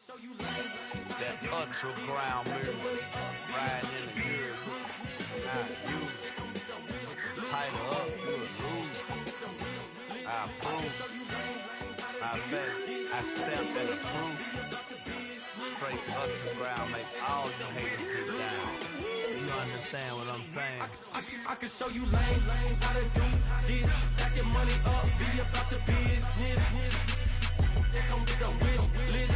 That ultra ground music, riding in the years, I use it. Tighten up, you would lose. I approve. I stamped and approved. Straight ultra ground, make all you haters get down. You understand what I'm saying? I can show you lame, how to do this. Stack your money up, be about your business. They come with a wish list.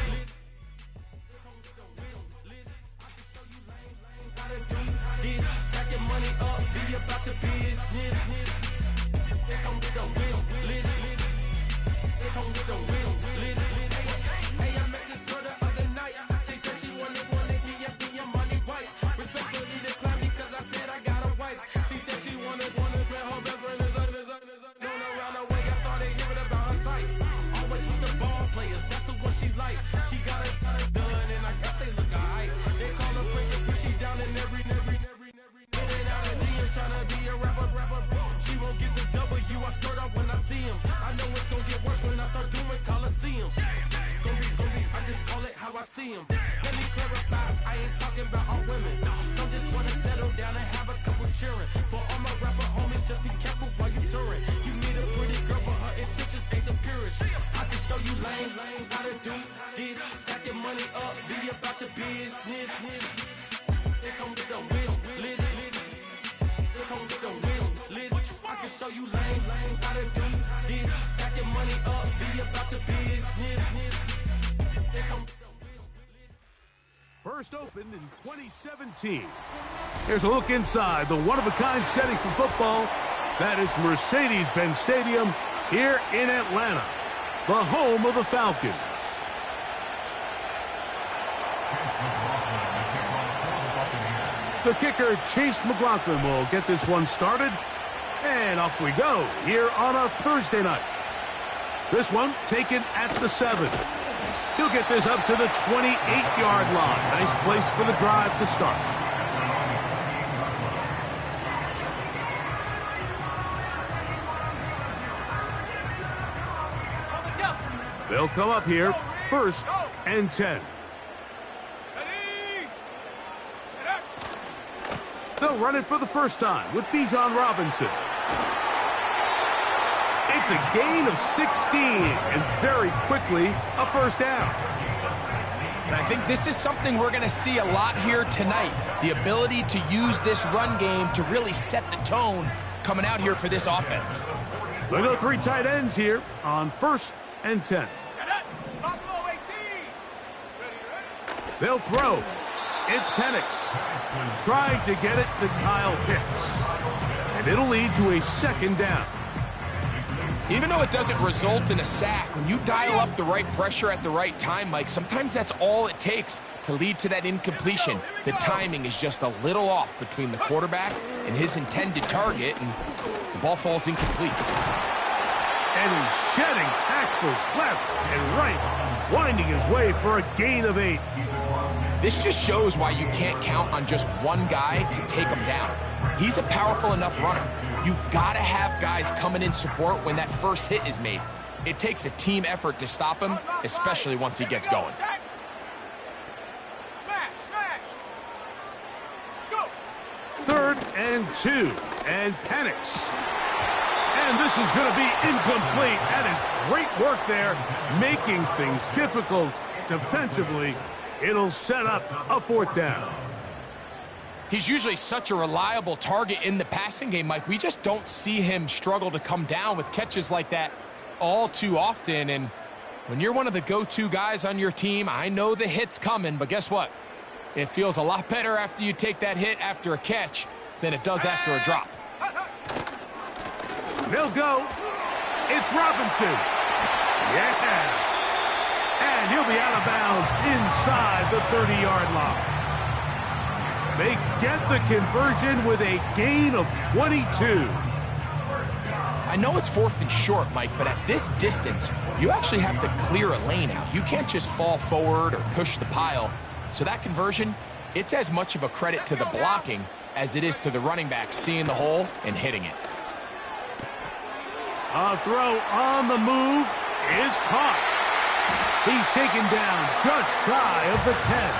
How to do this. Stack your money up, be about your business. They come with a wish list. They come with a wish list. Hey, I met this girl the other night. She said she wanted me and money white. Respectfully declined because I said I got a wife. She said she wanted but her best friend is known around the way. I started hearing about her type. Always with the ball players, that's the one she likes. She got it done, and I guess they look alright. They call her princess, but she down in every. In and out of DMs, trying to be a rapper. She won't get the W, I skirt off when I see him. I know it's gonna get worse when I start doing Coliseums. Gonna be, I just call it how I see him. Let me clarify, I ain't talking about all women. Some just wanna settle down and have a couple cheering. For all my rapper homies, just be careful while you touring. You meet a pretty girl, but her intentions ain't the purest. I can show you lame, how to do this. Stack your money up, be about your business. They come with a wish list. They come with a wish list. I can show you lame, how to do this. Stack your money up, be about your business. They come with a wish list. First opened in 2017. Here's a look inside the one-of-a-kind setting for football. That is Mercedes-Benz Stadium here in Atlanta, the home of the Falcons. The kicker, Chase McLaughlin, will get this one started. And off we go here on a Thursday night. This one taken at the 7. He'll get this up to the 28-yard line. Nice place for the drive to start. They'll come up here, 1st and 10. They'll run it for the first time with Bijan Robinson. It's a gain of 16, and very quickly, a first down. And I think this is something we're going to see a lot here tonight. The ability to use this run game to really set the tone coming out here for this offense. They'll go 3 tight ends here on 1st and 10. They'll throw. It's Penix trying to get it to Kyle Pitts. And it'll lead to a 2nd down. Even though it doesn't result in a sack, when you dial up the right pressure at the right time, Mike, sometimes that's all it takes to lead to that incompletion. The timing is just a little off between the quarterback and his intended target, and the ball falls incomplete. And he's shedding tackles left and right, winding his way for a gain of 8. This just shows why you can't count on just one guy to take him down. He's a powerful enough runner. You gotta have guys coming in support when that first hit is made. It takes a team effort to stop him, especially once he gets going. Go. 3rd and 2, and Penix. And this is going to be incomplete. That is great work there, making things difficult defensively. It'll set up a 4th down. He's usually such a reliable target in the passing game, Mike. We just don't see him struggle to come down with catches like that all too often. And when you're one of the go-to guys on your team, I know the hit's coming, but guess what? It feels a lot better after you take that hit after a catch than it does after a drop. They'll go. It's Robinson. Yeah. And he'll be out of bounds inside the 30-yard line. They get the conversion with a gain of 22. I know it's 4th and short, Mike, but at this distance, you actually have to clear a lane out. You can't just fall forward or push the pile. So that conversion, it's as much of a credit to the blocking as it is to the running back seeing the hole and hitting it. A throw on the move is caught. He's taken down just shy of the 10.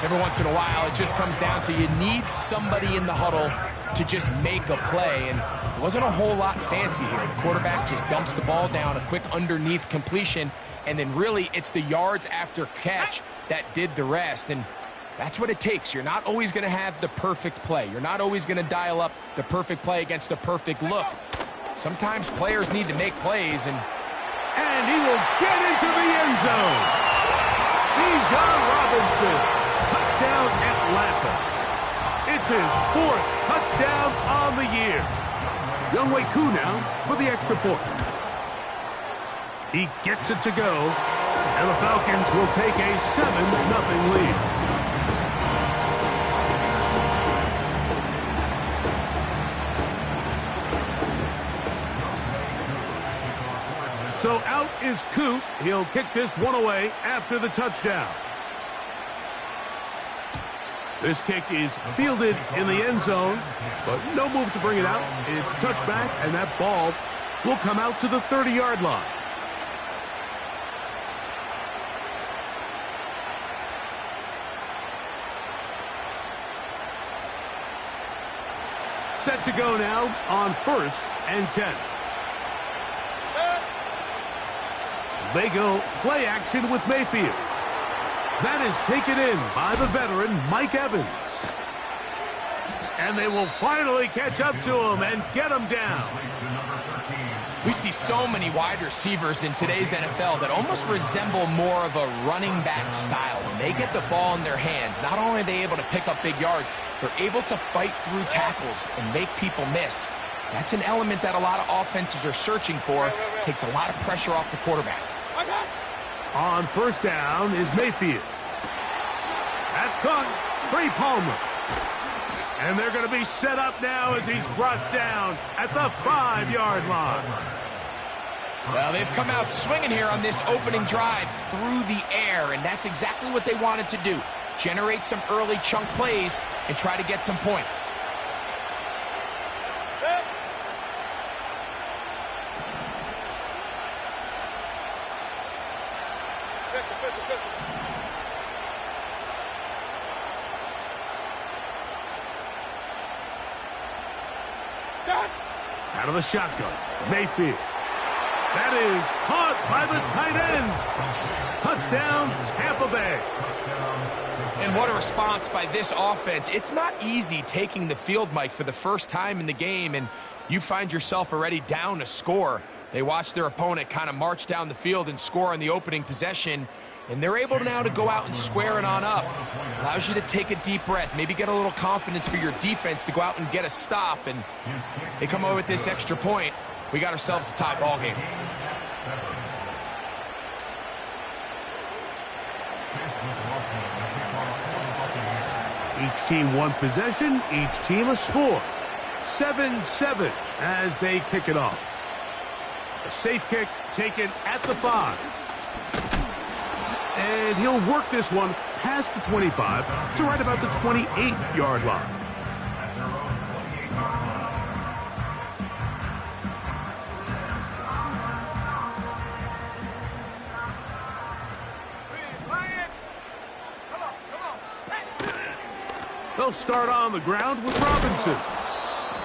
Every once in a while, it just comes down to you need somebody in the huddle to just make a play, and it wasn't a whole lot fancy here. The quarterback just dumps the ball down, a quick underneath completion, and then really it's the yards after catch that did the rest, and that's what it takes. You're not always going to have the perfect play. You're not always going to dial up the perfect play against the perfect look. Sometimes players need to make plays, and he will get into the end zone. Bijan Robinson. Touchdown, Atlanta. It's his 4th touchdown on the year. Younghoe Koo now for the extra point. He gets it to go, and the Falcons will take a 7-0 lead. So out is Koo. He'll kick this one away after the touchdown. This kick is fielded in the end zone, but no move to bring it out. It's touchback, and that ball will come out to the 30-yard line. Set to go now on 1st and 10. They go play action with Mayfield. That is taken in by the veteran, Mike Evans. And they will finally catch up to him and get him down. We see so many wide receivers in today's NFL that almost resemble more of a running back style. When they get the ball in their hands, not only are they able to pick up big yards, they're able to fight through tackles and make people miss. That's an element that a lot of offenses are searching for. Takes a lot of pressure off the quarterback. On 1st down is Mayfield. That's caught. Trey Palmer. And they're going to be set up now as he's brought down at the 5-yard line. Well, they've come out swinging here on this opening drive through the air, and that's exactly what they wanted to do. Generate some early chunk plays and try to get some points. Out of the shotgun, Mayfield. That is caught by the tight end. Touchdown, Tampa Bay. And what a response by this offense. It's not easy taking the field, Mike, for the first time in the game, and you find yourself already down a score. They watch their opponent kind of march down the field and score on the opening possession, and they're able now to go out and square it on up. Allows you to take a deep breath, maybe get a little confidence for your defense to go out and get a stop, and they come over with this extra point. We got ourselves a tie ball game. Each team one possession, each team a score. 7-7 as they kick it off. A safe kick taken at the 5. And he'll work this one past the 25 to right about the 28-yard line. They'll start on the ground with Robinson.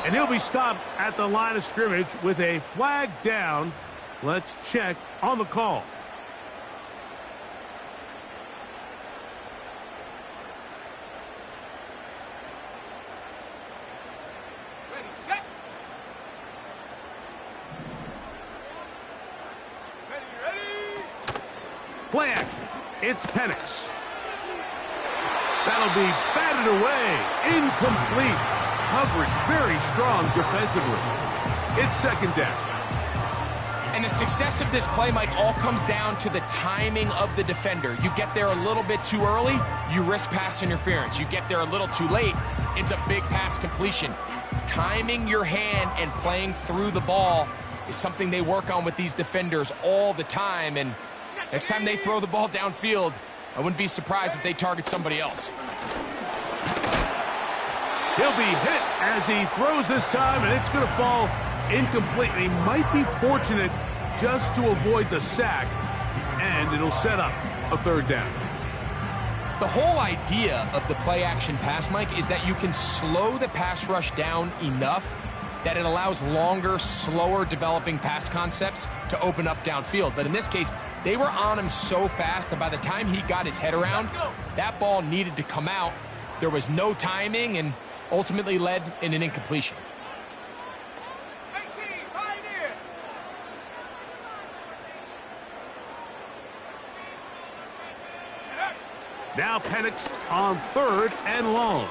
And he'll be stopped at the line of scrimmage with a flag down. Let's check on the call. Ready, set. Ready. Play action. It's Penix. That'll be batted away. Incomplete. Coverage very strong defensively. It's second down. And the success of this play, Mike, all comes down to the timing of the defender. You get there a little bit too early, you risk pass interference. You get there a little too late, it's a big pass completion. Timing your hand and playing through the ball is something they work on with these defenders all the time. And next time they throw the ball downfield, I wouldn't be surprised if they target somebody else. He'll be hit as he throws this time, and it's going to fall incomplete. He might be fortunate just to avoid the sack. And it'll set up a third down. The whole idea of the play-action pass, Mike, is that you can slow the pass rush down enough that it allows longer, slower developing pass concepts to open up downfield. But in this case, they were on him so fast that by the time he got his head around, that ball needed to come out. There was no timing and ultimately led in an incompletion. Now Penix on 3rd and long.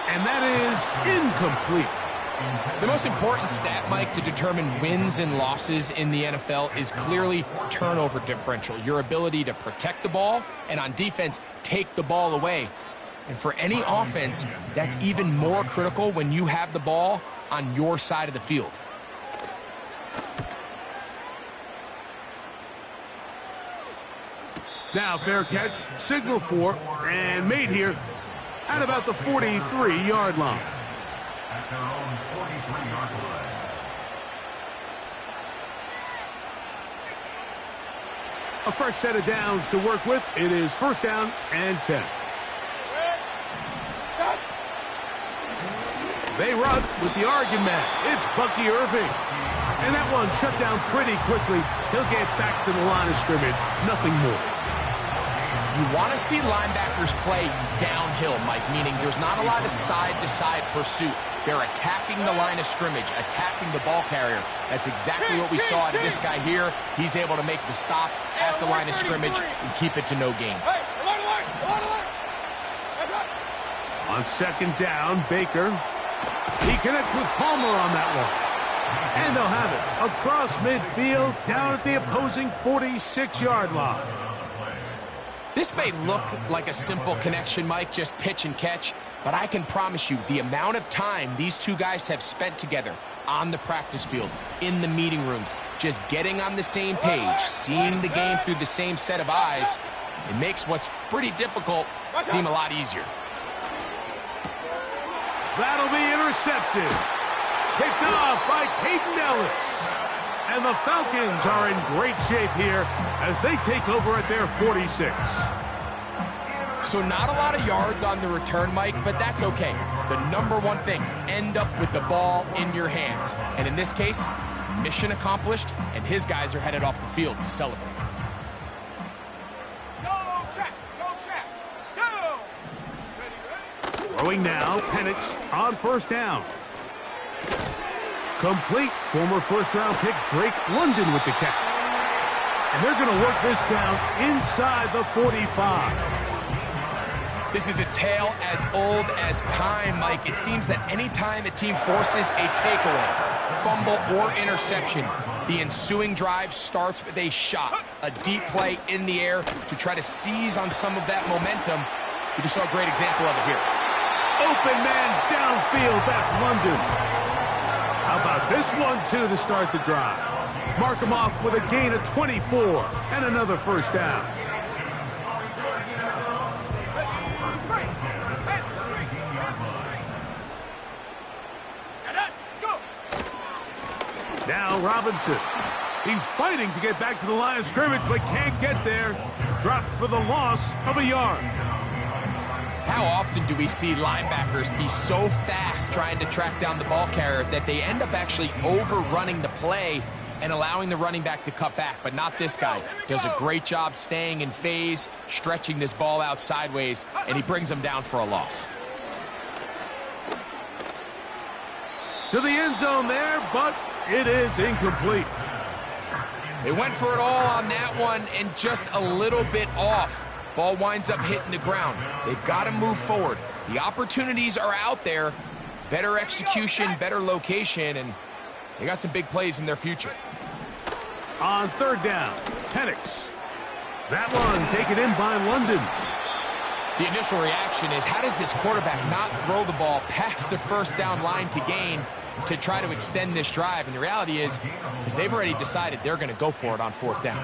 And that is incomplete. The most important stat, Mike, to determine wins and losses in the NFL is clearly turnover differential, your ability to protect the ball and on defense, take the ball away. And for any offense, that's even more critical when you have the ball on your side of the field. Now fair catch, signal for, and made here at about the 43-yard line. At their own 43-yard line. A fresh set of downs to work with. It is 1st down and 10. They run with the argument. It's Bucky Irving. And that one shut down pretty quickly. He'll get back to the line of scrimmage. Nothing more. You want to see linebackers play downhill, Mike, meaning there's not a lot of side-to-side pursuit. They're attacking the line of scrimmage, attacking the ball carrier. That's exactly what we saw out of this guy here. He's able to make the stop at the line of scrimmage and keep it to no gain. On 2nd down, Baker. He connects with Palmer on that one. And they'll have it across midfield, down at the opposing 46-yard line. This may look like a simple connection, Mike, just pitch and catch, but I can promise you the amount of time these two guys have spent together on the practice field, in the meeting rooms, just getting on the same page, seeing the game through the same set of eyes, it makes what's pretty difficult seem a lot easier. That'll be intercepted. Picked off by Caden Ellis. And the Falcons are in great shape here as they take over at their 46. So not a lot of yards on the return, Mike, but that's okay. The number one thing, end up with the ball in your hands. And in this case, mission accomplished, and his guys are headed off the field to celebrate. Go, check, go. Throwing now, Penix on 1st down. Complete. Former 1st-round pick Drake London with the catch. And they're going to work this down inside the 45. This is a tale as old as time, Mike. It seems that any time a team forces a takeaway, fumble, or interception, the ensuing drive starts with a shot, a deep play in the air to try to seize on some of that momentum. We just saw a great example of it here. Open man downfield. That's London. How about this one, too, to start the drive? Mark him off with a gain of 24 and another 1st down. Now Robinson. He's fighting to get back to the line of scrimmage, but can't get there. Dropped for the loss of a yard. How often do we see linebackers be so fast trying to track down the ball carrier that they end up actually overrunning the play and allowing the running back to cut back? But not this guy. Does a great job staying in phase, stretching this ball out sideways, and he brings them down for a loss. To the end zone there, but it is incomplete. They went for it all on that one and just a little bit off. Ball winds up hitting the ground. They've got to move forward. The opportunities are out there. Better execution, better location, and they got some big plays in their future. On 3rd down, Penix. That one taken in by London. The initial reaction is, how does this quarterback not throw the ball past the 1st down line to gain to try to extend this drive? And the reality is, because they've already decided they're going to go for it on 4th down.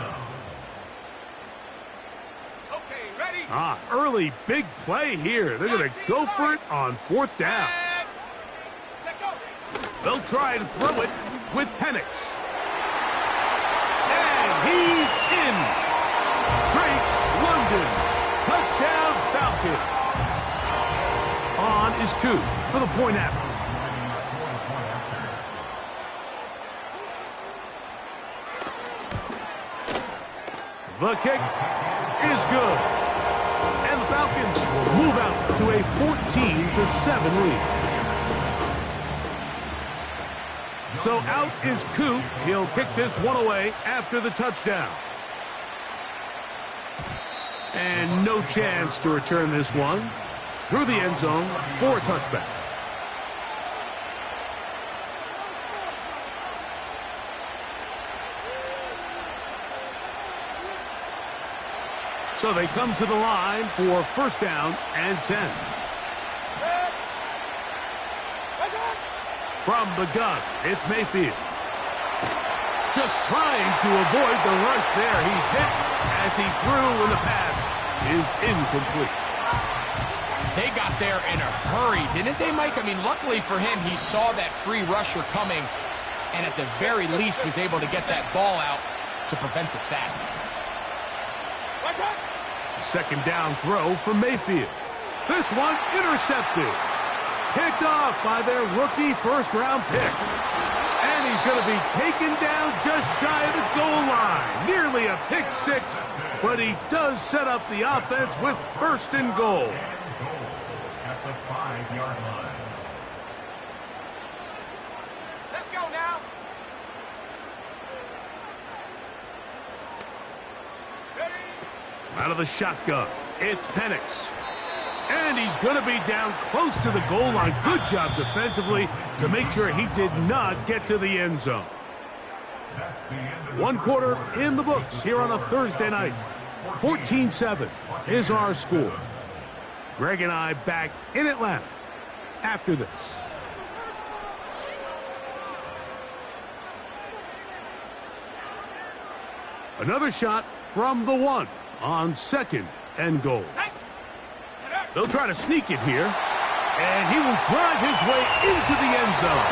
Early big play here. They're going to go for it on 4th down. They'll try and throw it with Penix. And he's Coup for the point after. The kick is good. And the Falcons will move out to a 14-7 lead. So out is Coup. He'll kick this one away after the touchdown. And no chance to return this one through the end zone for a touchback. So they come to the line for first down and 10. From the gun, it's Mayfield. Just trying to avoid the rush there. He's hit as he threw when the pass is incomplete. They got there in a hurry, didn't they, Mike? I mean, luckily for him, he saw that free rusher coming and at the very least was able to get that ball out to prevent the sack. Second down throw from Mayfield. This one intercepted. Picked off by their rookie first-round pick. And he's going to be taken down just shy of the goal line. Nearly a pick six, but he does set up the offense with first and goal. At the 5-yard line. Let's go now. Out of the shotgun, it's Penix. And he's going to be down close to the goal line. Good job defensively to make sure he did not get to the end zone. One quarter in the books here on a Thursday night. 14-7 is our score. Greg and I back in Atlanta after this. Another shot from the one on second and goal. They'll try to sneak it here, and he will drive his way into the end zone.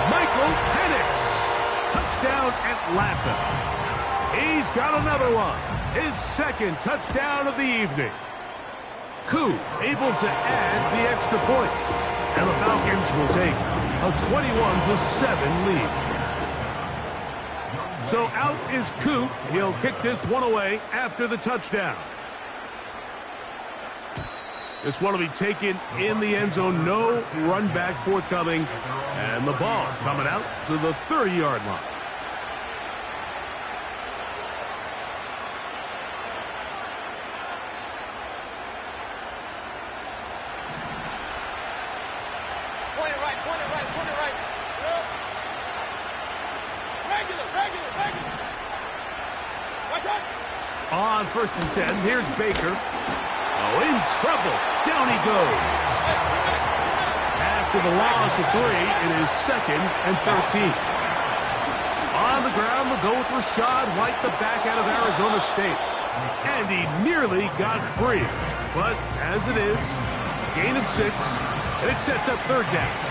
Michael Penix, touchdown Atlanta. He's got another one, his second touchdown of the evening. Coup able to add the extra point, and the Falcons will take a 21-7 lead. So out is Coup. He'll kick this one away after the touchdown. This one will be taken in the end zone. No run back forthcoming. And the ball coming out to the 30-yard line. Point it right, point it right, point it right. Regular. Watch out. On first and 10, here's Baker. Oh, in trouble. Down he goes. After the loss of 3, it is second and 13. On the ground, they'll go with Rashad White, the back out of Arizona State. And he nearly got free. But as it is, gain of 6, and it sets up third down.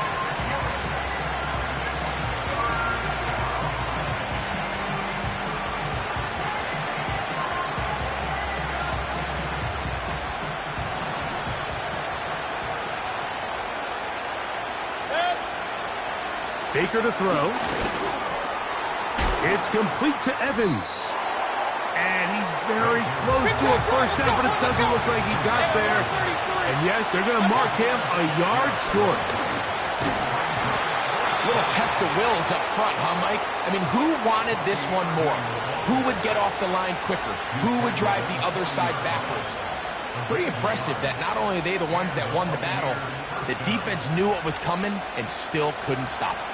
Baker to throw. It's complete to Evans. And he's very close to a first down, but it doesn't look like he got there. And yes, they're going to mark him a yard short. Little test of wills up front, huh, Mike? I mean, who wanted this one more? Who would get off the line quicker? Who would drive the other side backwards? Pretty impressive that not only are they the ones that won the battle, the defense knew what was coming and still couldn't stop it.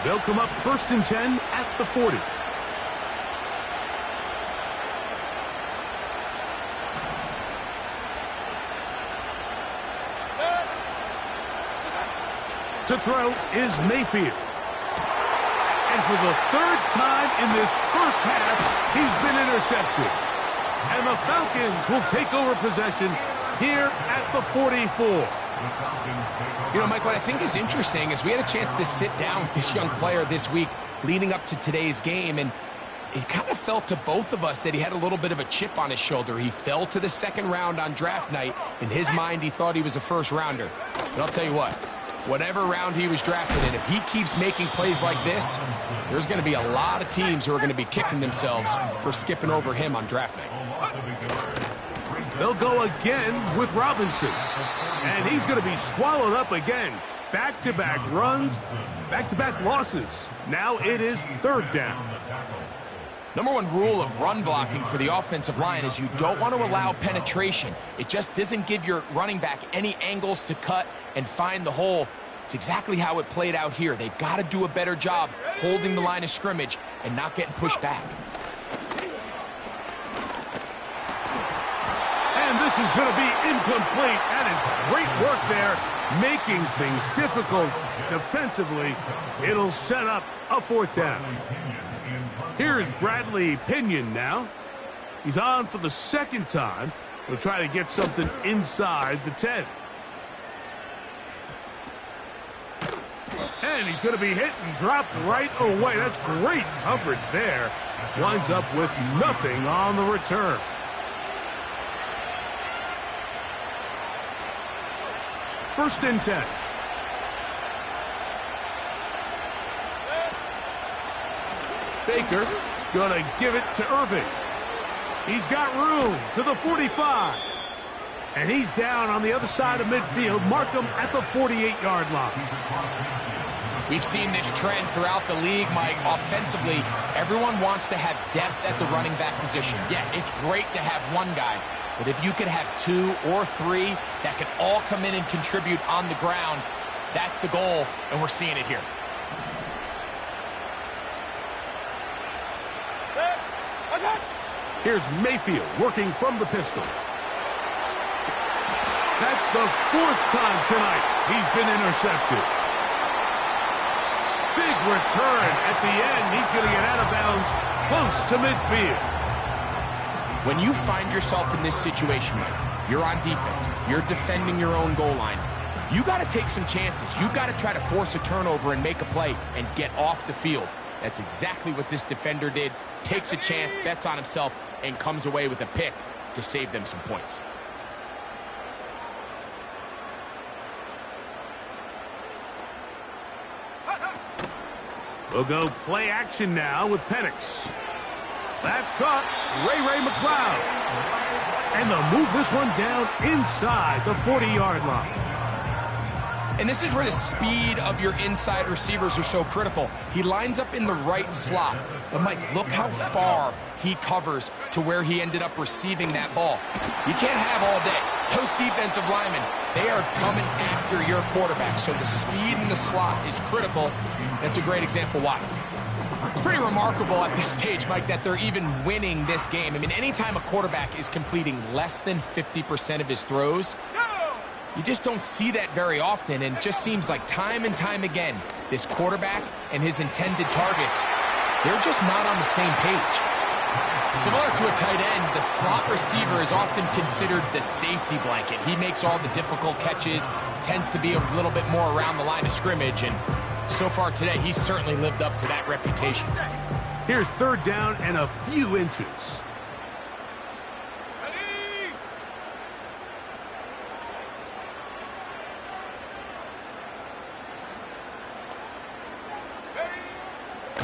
They'll come up first and 10 at the 40. To throw is Mayfield. And for the third time in this first half, he's been intercepted. And the Falcons will take over possession here at the 44. You know, Mike, what I think is interesting is we had a chance to sit down with this young player this week leading up to today's game, and it kind of felt to both of us that he had a little bit of a chip on his shoulder. He fell to the second round on draft night. In his mind, he thought he was a first-rounder. But I'll tell you what, whatever round he was drafted in, if he keeps making plays like this, there's going to be a lot of teams who are going to be kicking themselves for skipping over him on draft night. They'll go again with Robinson. And he's going to be swallowed up again. Back-to-back runs, back-to-back losses. Now it is third down. Number one rule of run blocking for the offensive line is you don't want to allow penetration. It just doesn't give your running back any angles to cut and find the hole. It's exactly how it played out here. They've got to do a better job holding the line of scrimmage and not getting pushed back. And this is going to be incomplete. That is great work there, making things difficult defensively. It'll set up a fourth down. Here's Bradley Pinion now. He's on for the second time. He'll try to get something inside the 10. And he's going to be hit and dropped right away. That's great coverage there. Winds up with nothing on the return. First and 10. Baker gonna give it to Irving. He's got room to the 45. And he's down on the other side of midfield. Mark him at the 48-yard line. We've seen this trend throughout the league, Mike. Offensively, everyone wants to have depth at the running back position. Yeah, it's great to have one guy, but if you could have two or three that can all come in and contribute on the ground, that's the goal, and we're seeing it here. Here's Mayfield working from the pistol. That's the fourth time tonight he's been intercepted. Big return at the end. He's going to get out of bounds close to midfield. When you find yourself in this situation, Mike, you're on defense, you're defending your own goal line, you got to take some chances. You got to try to force a turnover and make a play and get off the field. That's exactly what this defender did. Takes a chance, bets on himself, and comes away with a pick to save them some points. We'll go play action now with Penix. That's caught. Ray McLeod. And they'll move this one down inside the 40-yard line. And this is where the speed of your inside receivers are so critical. He lines up in the right slot. But, Mike, look how far he covers to where he ended up receiving that ball. You can't have all day. Those defensive linemen, they are coming after your quarterback. So the speed in the slot is critical. That's a great example why. It's pretty remarkable at this stage, Mike, that they're even winning this game. I mean, anytime a quarterback is completing less than 50% of his throws, you just don't see that very often, and it just seems like time and time again, this quarterback and his intended targets, they're just not on the same page. Similar to a tight end, the slot receiver is often considered the safety blanket. He makes all the difficult catches, tends to be a little bit more around the line of scrimmage, and so far today, he's certainly lived up to that reputation. Here's third down and a few inches.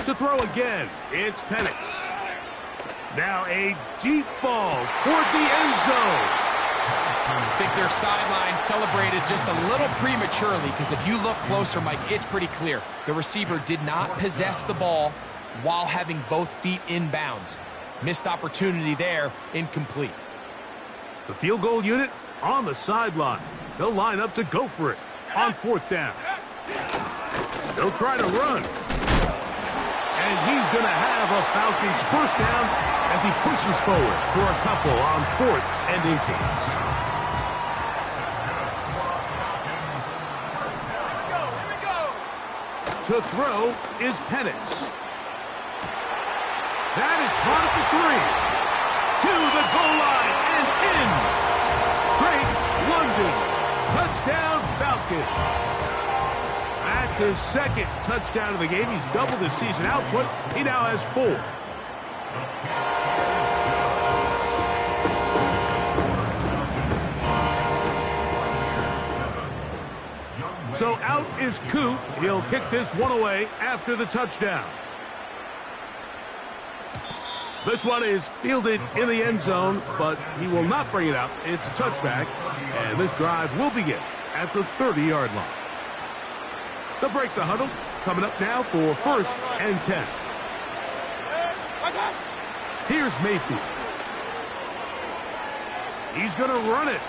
To throw again, it's Penix. Now a deep ball toward the end zone. I think their sideline celebrated just a little prematurely, because if you look closer, Mike, it's pretty clear. The receiver did not possess the ball while having both feet in bounds. Missed opportunity there, incomplete. The field goal unit on the sideline. They'll line up to go for it on fourth down. They'll try to run. And he's going to have a Falcons first down as he pushes forward for a couple on fourth and inches. To throw is Penix. That is caught at the 3. To the goal line and in. Drake London. Touchdown Falcons. That's his second touchdown of the game. He's doubled his season output. He now has 4. So out is Coop. He'll kick this one away after the touchdown. This one is fielded in the end zone, but he will not bring it out. It's a touchback, and this drive will begin at the 30-yard line. They'll break the huddle. Coming up now for 1st and 10. Here's Mayfield. He's going to run it.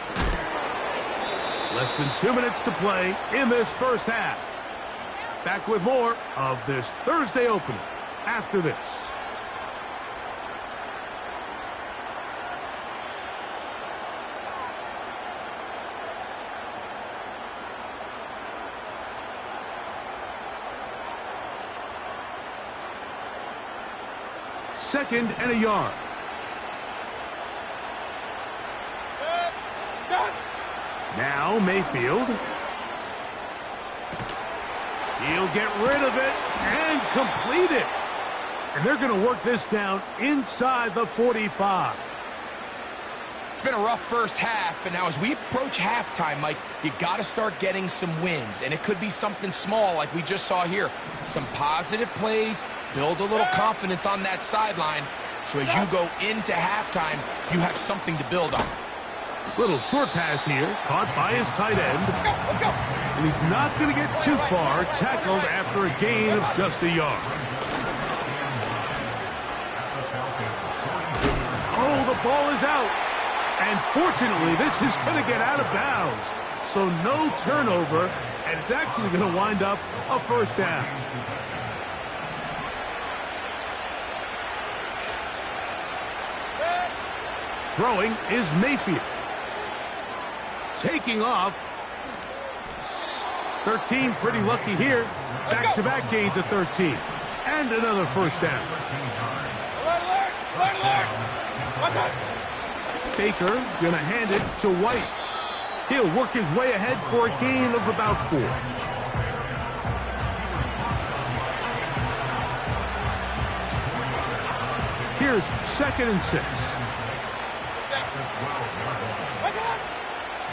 Less than 2 minutes to play in this first half. Back with more of this Thursday opener after this. Second and a yard. Now Mayfield. He'll get rid of it and complete it. And they're going to work this down inside the 45. It's been a rough first half, but now as we approach halftime, Mike, you got to start getting some wins. And it could be something small like we just saw here. Some positive plays, build a little confidence on that sideline. So as you go into halftime, you have something to build on. Little short pass here, caught by his tight end. And he's not going to get too far, tackled after a gain of just a yard. Oh, the ball is out. And fortunately, this is going to get out of bounds. So no turnover, and it's actually going to wind up a first down. Throwing is Mayfield. Taking off. 13, pretty lucky here. Back-to-back gains of 13. And another first down. Baker gonna hand it to White. He'll work his way ahead for a gain of about 4. Here's 2nd and 6.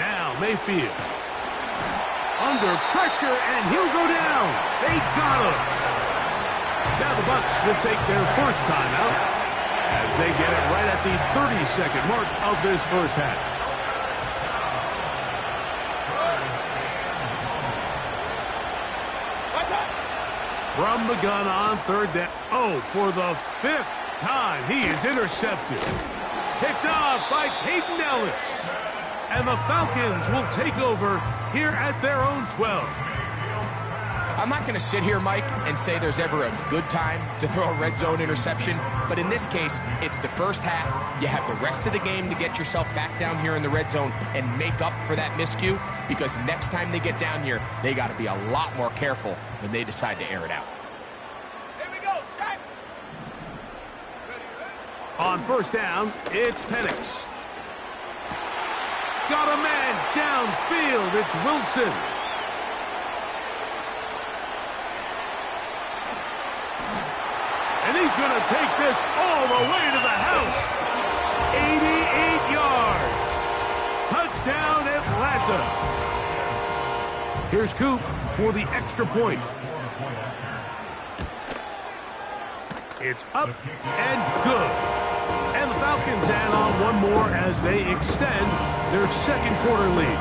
Now Mayfield. Under pressure, and he'll go down. They got him. Now the BUCS will take their first timeout as they get it right at the 30-second mark of this first half. From the gun on 3rd down. Oh, for the 5th time, he is intercepted. Picked off by Caden Ellis. And the Falcons will take over here at their own 12. I'm not going to sit here, Mike, and say there's ever a good time to throw a red zone interception. But in this case, it's the first half. You have the rest of the game to get yourself back down here in the red zone and make up for that miscue. Because next time they get down here, they got to be a lot more careful when they decide to air it out. Here we go, set. On first down, it's Penix. Got a man downfield. It's Wilson. And he's going to take this all the way to the house. 88 yards. Touchdown, Atlanta. Here's Coop for the extra point. It's up and good. And the Falcons add on one more as they extend their second quarter lead.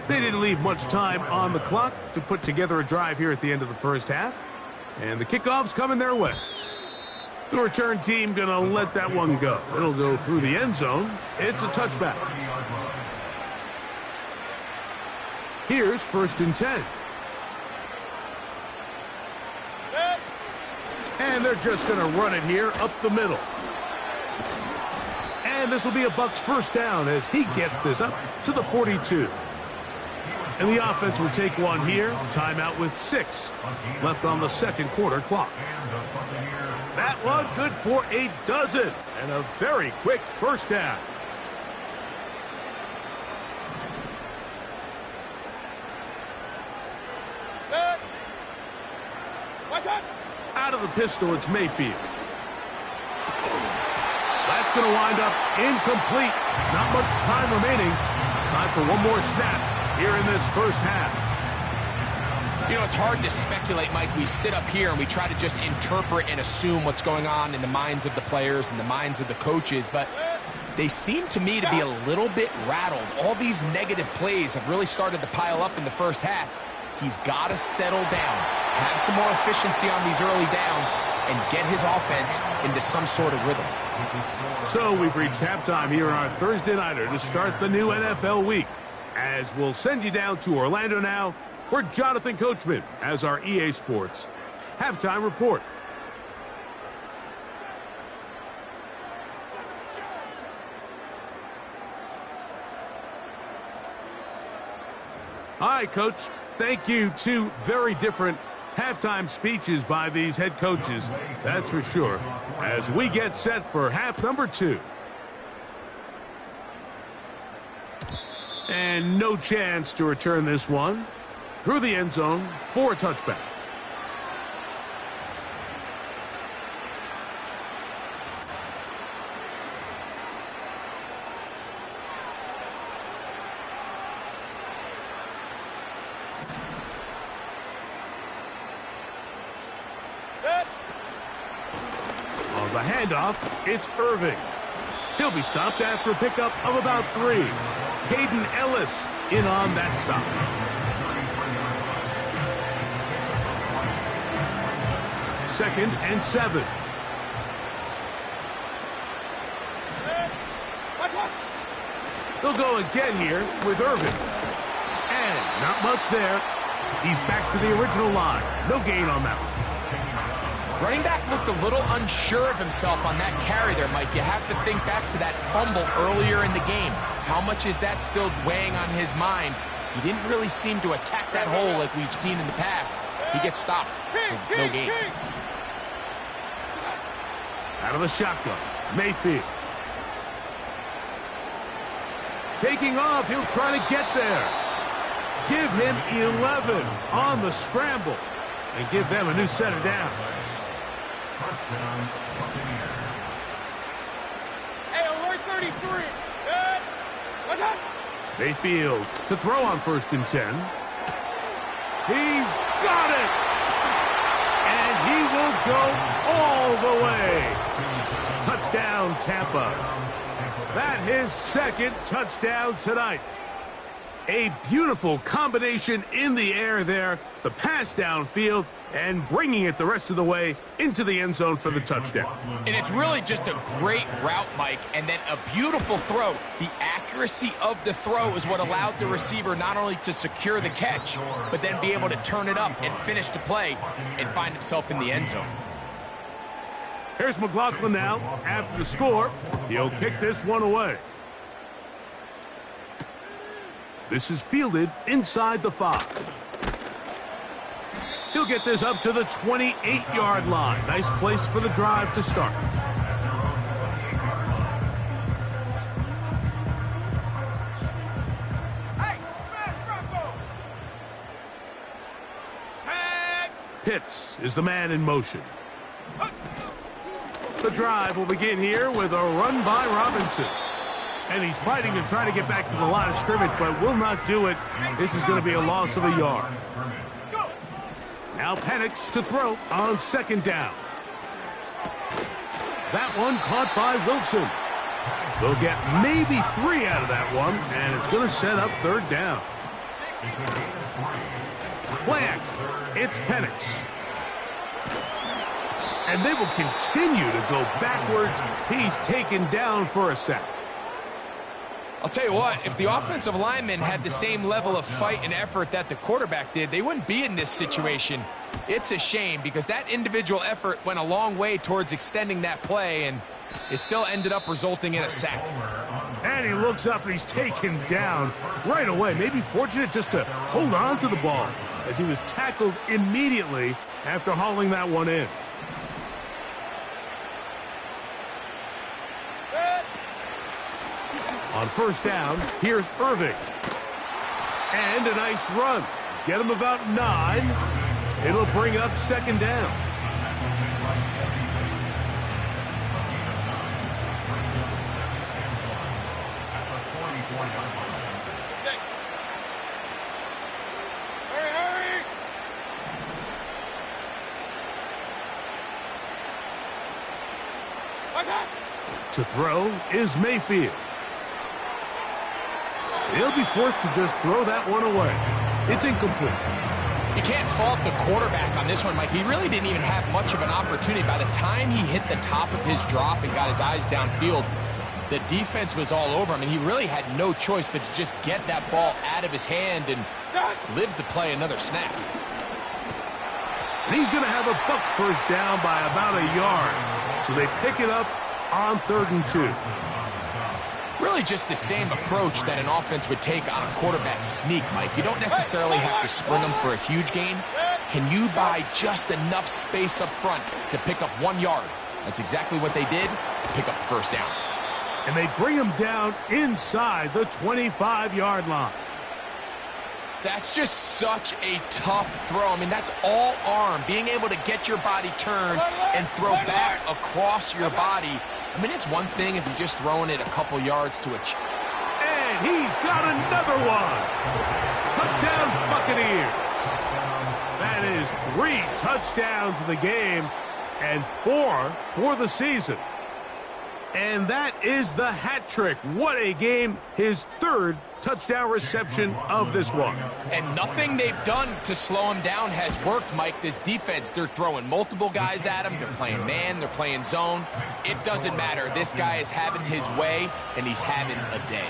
They didn't leave much time on the clock to put together a drive here at the end of the first half. And the kickoff's coming their way. The return team going to let that one go. It'll go through the end zone. It's a touchback. Here's 1st and 10. And they're just going to run it here up the middle. And this will be a BUCS first down as he gets this up to the 42. And the offense will take one here. Timeout with 6 left on the second quarter clock. That one good for a dozen. And a very quick first down. Out of the pistol, it's Mayfield. That's going to wind up incomplete. Not much time remaining. Time for one more snap. here in this first half. You know, it's hard to speculate, Mike. We sit up here and we try to just interpret and assume what's going on in the minds of the players and the minds of the coaches, but they seem to me to be a little bit rattled. All these negative plays have really started to pile up in the first half. He's got to settle down, have some more efficiency on these early downs, and get his offense into some sort of rhythm. So we've reached halftime here on our Thursday nighter to start the new NFL week. As we'll send you down to Orlando now, where Jonathan Coachman has our EA Sports halftime report. All right, Coach. Thank you. Two very different halftime speeches by these head coaches, that's for sure, as we get set for half number 2. And no chance to return this one through the end zone for a touchback. On the handoff, it's Irving. He'll be stopped after a pickup of about 3. Hayden Ellis in on that stop. Second and 7. They'll go again here with Irving. And not much there. He's back to the original line. No gain on that one. Running back looked a little unsure of himself on that carry there, Mike. You have to think back to that fumble earlier in the game. How much is that still weighing on his mind? He didn't really seem to attack that hole like we've seen in the past. He gets stopped for no gain. Out of the shotgun, Mayfield. Taking off, he'll try to get there. Give him 11 on the scramble and give them a new set of downs. Hey, alert 33. Good. What's up? Mayfield to throw on 1st and 10. He's got it! And he will go all the way. Touchdown, Tampa. That his second touchdown tonight. A beautiful combination in the air there. The pass downfield and bringing it the rest of the way into the end zone for the touchdown. And it's really just a great route, Mike, and then a beautiful throw. The accuracy of the throw is what allowed the receiver not only to secure the catch, but then be able to turn it up and finish the play and find himself in the end zone. Here's McLaughlin now. After the score, he'll kick this one away. This is fielded inside the 5. He'll get this up to the 28-yard line. Nice place for the drive to start. Hey, smash Bronco. Set. Pitts is the man in motion. The drive will begin here with a run by Robinson. And he's fighting to try to get back to the line of scrimmage, but will not do it. This is going to be a loss of a yard. Now Penix to throw on 2nd down. That one caught by Wilson. They'll get maybe 3 out of that one, and it's going to set up 3rd down. Play action. It's Penix. And they will continue to go backwards. He's taken down for a sack. I'll tell you what, if the offensive lineman had the same level of fight and effort that the quarterback did, they wouldn't be in this situation. It's a shame because that individual effort went a long way towards extending that play, and it still ended up resulting in a sack. And he looks up and he's taken down right away. Maybe fortunate just to hold on to the ball as he was tackled immediately after hauling that one in. On 1st down, here's Irving. And a nice run. Get him about 9. It'll bring up 2nd down. To throw is Mayfield. He'll be forced to just throw that one away. It's incomplete. You can't fault the quarterback on this one, Mike. He really didn't even have much of an opportunity. By the time he hit the top of his drop and got his eyes downfield, the defense was all over him, and he really had no choice but to just get that ball out of his hand and live to play another snap. And he's going to have a Bucs first down by about a yard. So they pick it up on 3rd and 2. Really just the same approach that an offense would take on a quarterback sneak, Mike. You don't necessarily have to sprint them for a huge gain. Can you buy just enough space up front to pick up 1 yard? That's exactly what they did. Pick up the first down. And they bring him down inside the 25-yard line. That's just such a tough throw. I mean, that's all arm. Being able to get your body turned and throw back across your body. I mean, it's one thing if you're just throwing it a couple yards to a... And he's got another one. Touchdown, Buccaneers. That is 3 touchdowns in the game and 4 for the season. And that is the hat trick. What a game. His 3rd touchdown reception of this one. And nothing they've done to slow him down has worked, Mike. This defense, they're throwing multiple guys at him. They're playing man. They're playing zone. It doesn't matter. This guy is having his way, and he's having a day.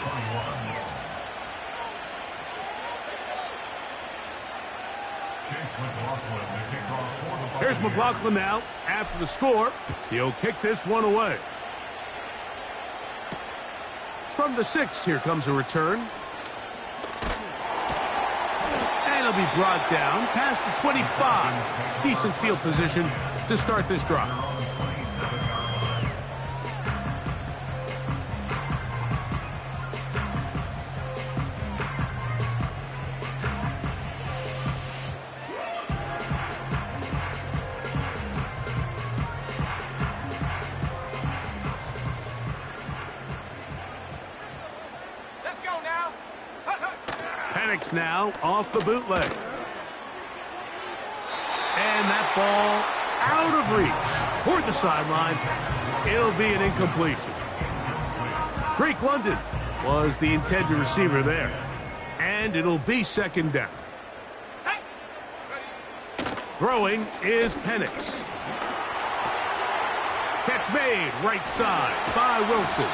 Here's McLaughlin now. After the score, he'll kick this one away. From the 6, here comes a return. And he'll be brought down past the 25. Decent field position to start this drive. Now off the bootleg. And that ball out of reach toward the sideline. It'll be an incompletion. Drake London was the intended receiver there. And it'll be 2nd down. Throwing is Penix. Catch made right side by Wilson.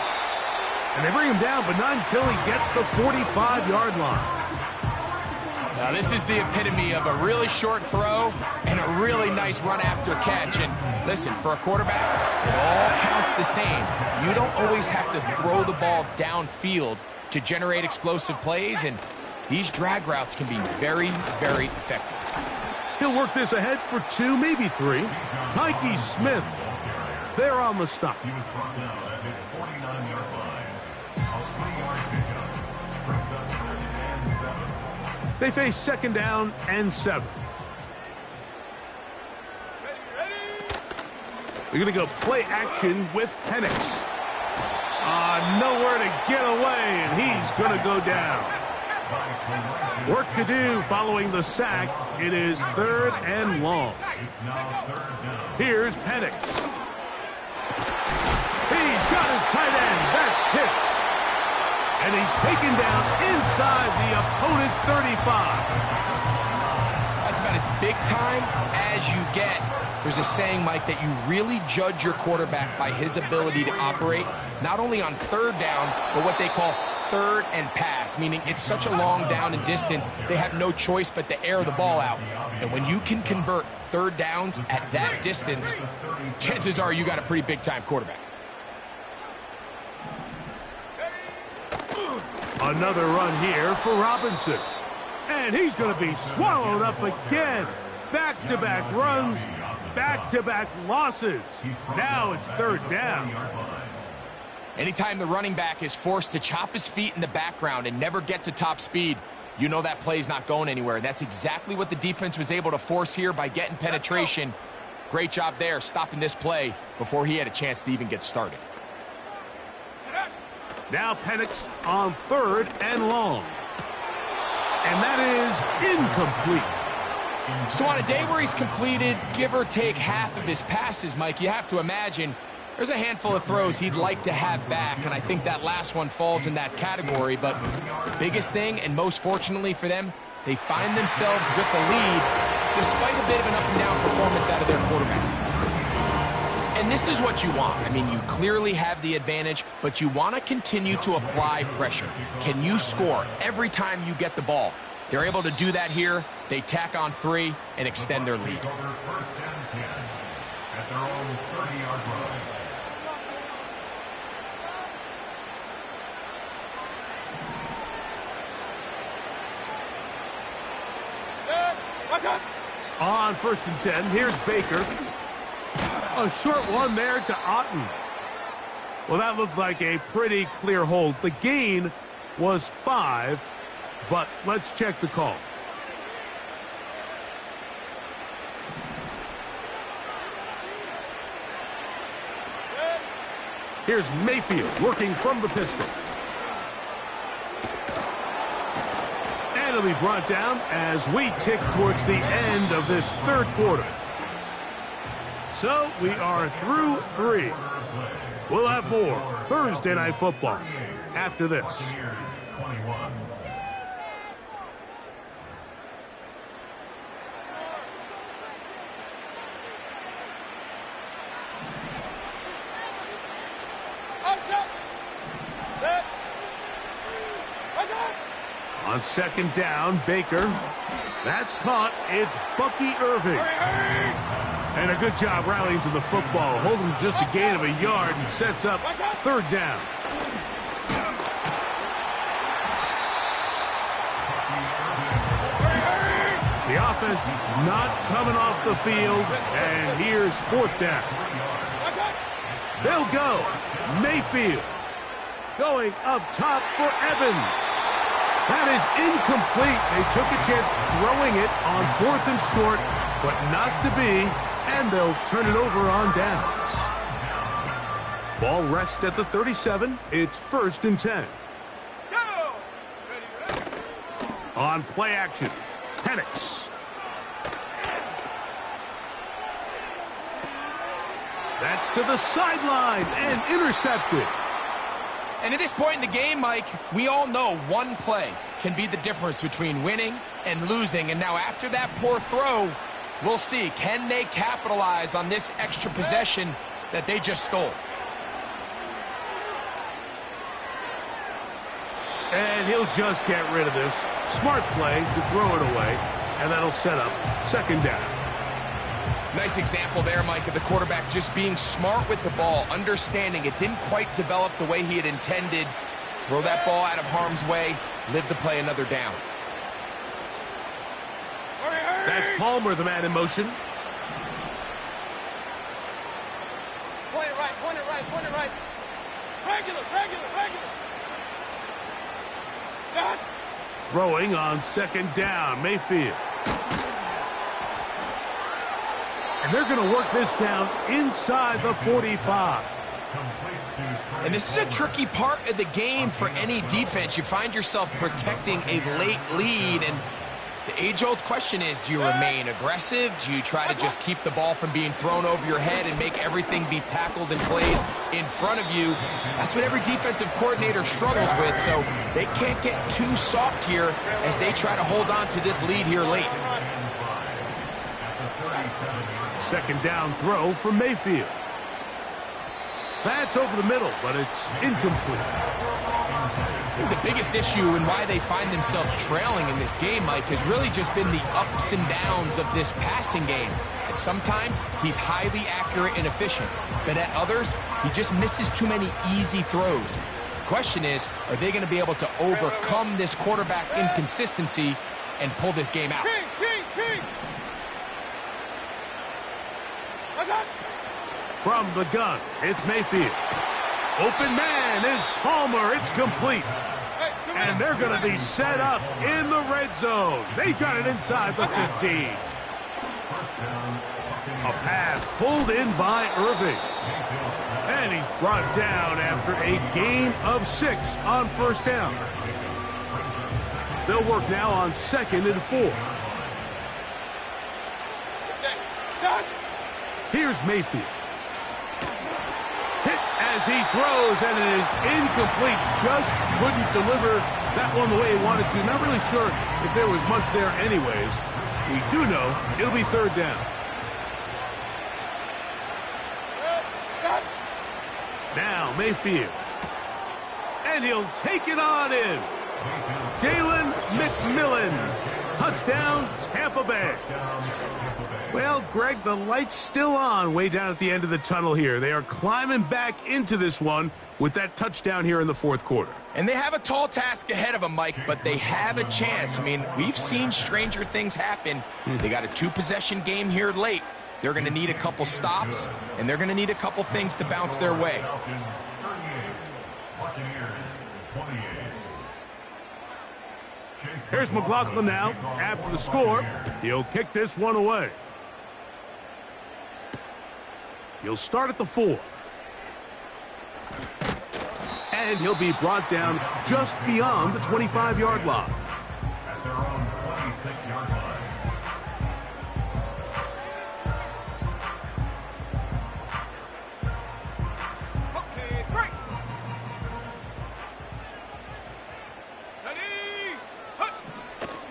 And they bring him down, but not until he gets the 45-yard line. Now, this is the epitome of a really short throw and a really nice run after catch. And listen, for a quarterback, it all counts the same. You don't always have to throw the ball downfield to generate explosive plays, and these drag routes can be very, very effective. He'll work this ahead for 2, maybe 3. Tyke Smith there on the stop. He was brought down at his 49-yard line. A 3-yard pickup. Brings up 3rd and 7. They face 2nd down and 7. They're going to go play action with Penix. Nowhere to get away, and he's going to go down. Work to do following the sack. It is 3rd and long. Here's Penix. He's got his tight end. That's Pitts. And he's taken down inside the opponent's 35. That's about as big time as you get. There's a saying, Mike, that you really judge your quarterback by his ability to operate, not only on 3rd down, but what they call 3rd and pass, meaning it's such a long down and distance, they have no choice but to air the ball out. And when you can convert 3rd downs at that distance, chances are you got a pretty big-time quarterback. Another run here for Robinson. And he's going to be swallowed up again. Back-to-back runs, back-to-back losses. Now it's 3rd down. Anytime the running back is forced to chop his feet in the background and never get to top speed, you know that play's not going anywhere. That's exactly what the defense was able to force here by getting penetration. Great job there, stopping this play before he had a chance to even get started. Now Penix on 3rd and long. And that is incomplete. So on a day where he's completed, give or take half of his passes, Mike, you have to imagine There's a handful of throws he'd like to have back, and I think that last one falls in that category. But the biggest thing, and most fortunately for them, they find themselves with a lead despite a bit of an up-and-down performance out of their quarterback. And this is what you want. I mean, you clearly have the advantage, but you want to continue to apply pressure. Can you score every time you get the ball? They're able to do that here. They tack on 3 and extend their lead. First and 10 at their own 30-yard line. On 1st and 10, here's Baker. A short one there to Otten. Well, that looked like a pretty clear hold. The gain was 5, but let's check the call. Here's Mayfield working from the pistol. And it'll be brought down as we tick towards the end of this third quarter. So we are through 3. We'll have more Thursday Night Football after this. Buccaneers 21. On 2nd down, Baker. That's caught. It's Bucky Irving. And a good job rallying to the football, holding just a gain of a yard and sets up 3rd down. The offense not coming off the field, and here's 4th down. They'll go. Mayfield going up top for Evans. That is incomplete. They took a chance throwing it on 4th and short, but not to be, and they'll turn it over on downs. Ball rests at the 37. It's 1st and 10. On play action, Penix. That's to the sideline and intercepted. And at this point in the game, Mike, we all know one play can be the difference between winning and losing. And now after that poor throw, we'll see, can they capitalize on this extra possession that they just stole? And he'll just get rid of this. Smart play to throw it away, and that'll set up 2nd down. Nice example there, Mike, of the quarterback just being smart with the ball, understanding it didn't quite develop the way he had intended. Throw that ball out of harm's way, live to play another down. That's Palmer, the man in motion. Point it right, point it right, point it right. Regular. Got. Throwing on 2nd down, Mayfield. And they're going to work this down inside the 45. And this is a tricky part of the game for any defense. You find yourself protecting a late lead, and the age-old question is, do you remain aggressive? Do you try to just keep the ball from being thrown over your head and make everything be tackled and played in front of you? That's what every defensive coordinator struggles with, so they can't get too soft here as they try to hold on to this lead here late. 2nd down throw for Mayfield. That's over the middle, but it's incomplete. I think the biggest issue and why they find themselves trailing in this game, Mike, has really just been the ups and downs of this passing game. And sometimes he's highly accurate and efficient, but at others, he just misses too many easy throws. The question is, are they going to be able to overcome this quarterback inconsistency and pull this game out? From the gun, it's Mayfield. Open man is Palmer. It's complete. And they're going to be set up in the red zone. They've got it inside the 15. A pass pulled in by Irving. And he's brought down after a gain of 6 on 1st down. They'll work now on 2nd and 4. Here's Mayfield. as he throws, and it is incomplete. Just couldn't deliver that one the way he wanted to. Not really sure if there was much there anyways. We do know it'll be third down. Now Mayfield. And he'll take it on in. Jalen McMillan. Touchdown, Tampa Bay. Well, Greg, the light's still on way down at the end of the tunnel here. They are climbing back into this one with that touchdown here in the fourth quarter. And they have a tall task ahead of them, Mike, but they have a chance. I mean, we've seen stranger things happen. They got a two-possession game here late. They're going to need a couple stops, and they're going to need a couple things to bounce their way. Here's McLaughlin now. After the score, he'll kick this one away. He'll start at the 4. And he'll be brought down just beyond the 25-yard line. At their own 26-yard line. Okay, break. Ready?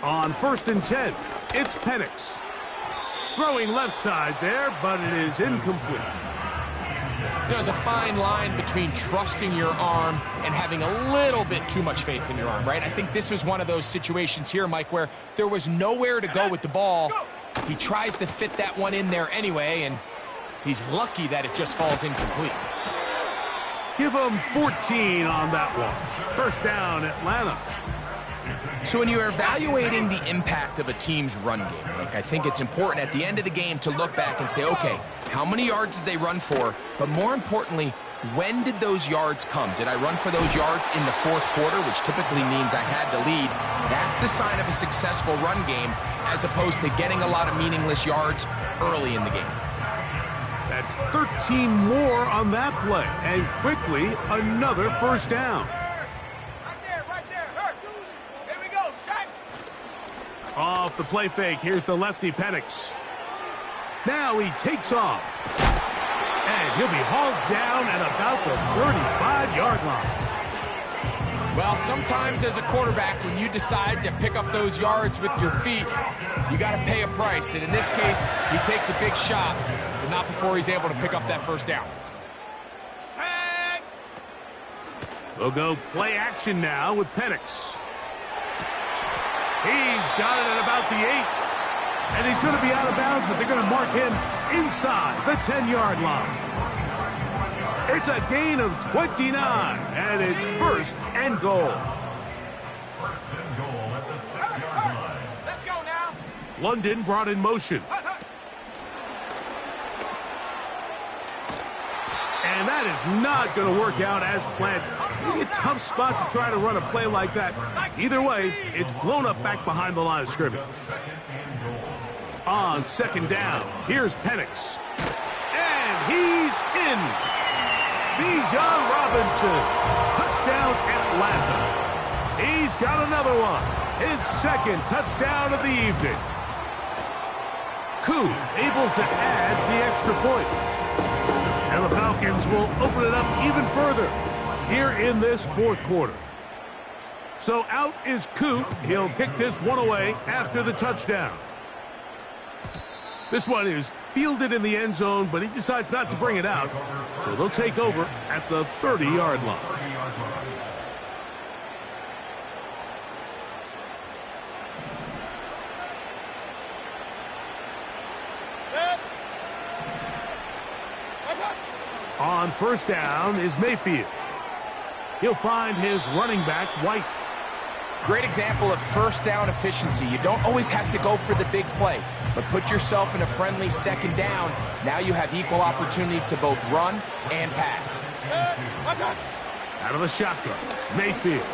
On 1st and 10, it's Penix. Throwing left side there, but it is incomplete. There's a fine line between trusting your arm and having a little bit too much faith in your arm, right? I think this was one of those situations here, Mike, where there was nowhere to go with the ball. He tries to fit that one in there anyway, and he's lucky that it just falls incomplete. Give him 14 on that one. First down, Atlanta. So when you're evaluating the impact of a team's run game, Mike, I think it's important at the end of the game to look back and say, okay, how many yards did they run for? But more importantly, when did those yards come? Did I run for those yards in the fourth quarter, which typically means I had to lead? That's the sign of a successful run game, as opposed to getting a lot of meaningless yards early in the game. That's 13 more on that play. And quickly, another first down. Off the play fake, here's the lefty Penix. Now he takes off. And he'll be hauled down at about the 35-yard line. Well, sometimes as a quarterback, when you decide to pick up those yards with your feet, you got to pay a price. And in this case, he takes a big shot, but not before he's able to pick up that first down. We'll go play action now with Penix. He's got it at about the 8. And he's going to be out of bounds, but they're going to mark him inside the 10-yard line. It's a gain of 29, and it's first and goal. First and goal at the 6-yard line. Let's go now. London brought in motion. And that is not going to work out as planned. Maybe a tough spot to try to run a play like that. Either way, it's blown up back behind the line of scrimmage. On second down, here's Penix. And he's in. Bijan Robinson. Touchdown, Atlanta. He's got another one. His second touchdown of the evening. Koo able to add the extra point. And the Falcons will open it up even further here in this fourth quarter. So out is Koo. He'll kick this one away after the touchdown. This one is fielded in the end zone, but he decides not to bring it out. So they'll take over at the 30-yard line. On first down is Mayfield. He'll find his running back, White. Great example of first down efficiency. You don't always have to go for the big play, but put yourself in a friendly second down. Now you have equal opportunity to both run and pass. Out of the shotgun, Mayfield.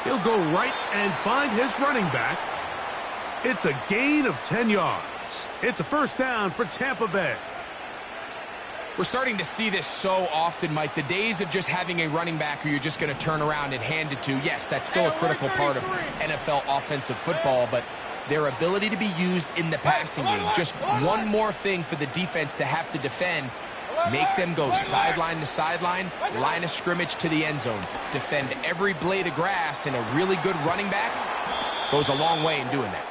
He'll go right and find his running back. It's a gain of 10 yards. It's a first down for Tampa Bay. We're starting to see this so often, Mike. The days of just having a running back who you're just going to turn around and hand it to, yes, that's still a critical part of NFL offensive football, but their ability to be used in the passing game, just one more thing for the defense to have to defend. Make them go sideline to sideline, line of scrimmage to the end zone. Defend every blade of grass, and a really good running back goes a long way in doing that.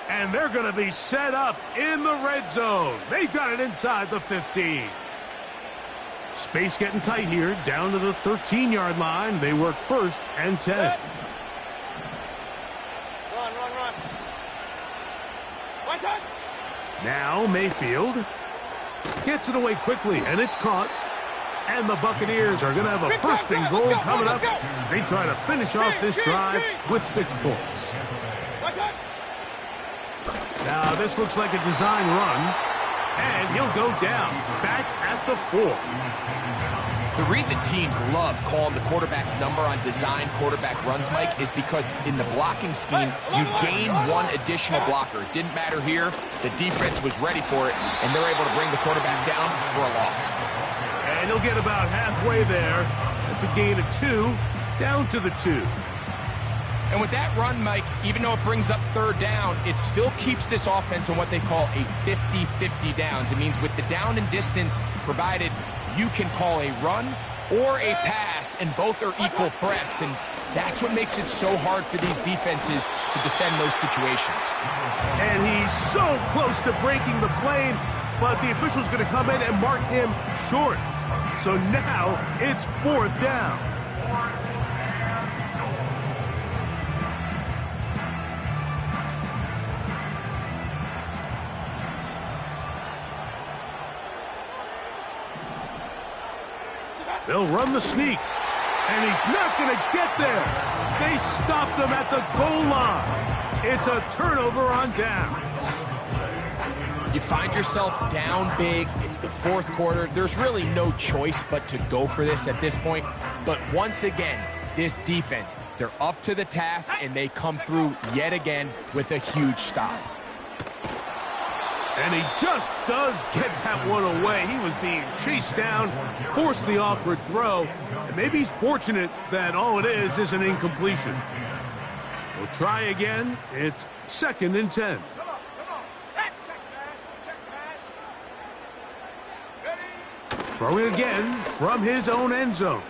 And they're going to be set up in the red zone. They've got it inside the 15. Space getting tight here, down to the 13-yard line. They work 1st and 10. Run. Now Mayfield gets it away quickly, and it's caught. And the Buccaneers are going to have a 1st and goal coming up. They try to finish off this drive with 6 points. Now this looks like a design run, and he'll go down back at the 4. The reason teams love calling the quarterback's number on design quarterback runs, Mike, is because in the blocking scheme, you gain 1 additional blocker. It didn't matter here. The defense was ready for it, and they're able to bring the quarterback down for a loss. And he'll get about halfway there. That's a gain of 2, down to the 2. And with that run, Mike, even though it brings up 3rd down, it still keeps this offense in what they call a 50-50 downs. It means with the down and distance provided, you can call a run or a pass, and both are equal threats. And that's what makes it so hard for these defenses to defend those situations. And he's so close to breaking the plane, but the official's going to come in and mark him short. So now it's 4th down. They'll run the sneak, and he's not going to get there. They stopped him at the goal line. It's a turnover on downs. You find yourself down big. It's the 4th quarter. There's really no choice but to go for this at this point. But once again, this defense, they're up to the task, and they come through yet again with a huge stop. And he just does get that one away. He was being chased down, forced the awkward throw, and maybe he's fortunate that all it is an incompletion. We'll try again. It's 2nd and 10. Throwing again from his own end zone.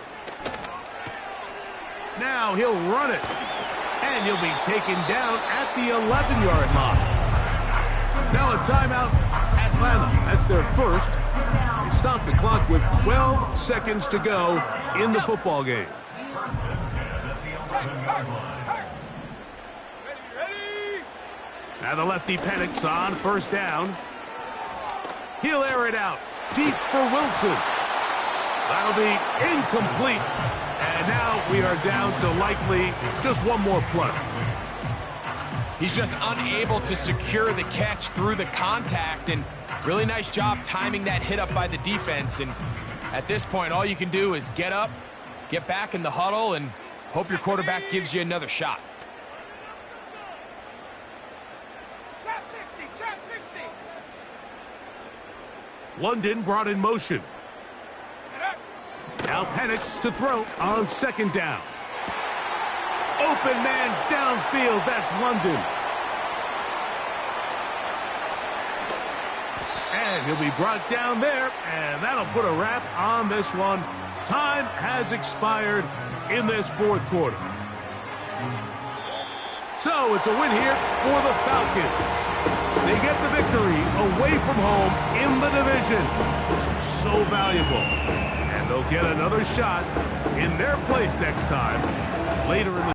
Now he'll run it, and he'll be taken down at the 11-yard line. Now a timeout, Atlanta. That's their 1st. They stop the clock with 12 seconds to go in the football game. Now the lefty panics on 1st down. He'll air it out deep for Wilson. That'll be incomplete. And now we are down to likely just 1 more play. He's just unable to secure the catch through the contact, and really nice job timing that hit up by the defense. And at this point, all you can do is get up, get back in the huddle, and hope your quarterback gives you another shot. Trap 60. London brought in motion. Now Penix to throw on 2nd down. Open man downfield, that's London. And he'll be brought down there, and that'll put a wrap on this one. Time has expired in this 4th quarter. So it's a win here for the Falcons. They get the victory away from home in the division. This is so valuable. And they'll get another shot in their place next time later in the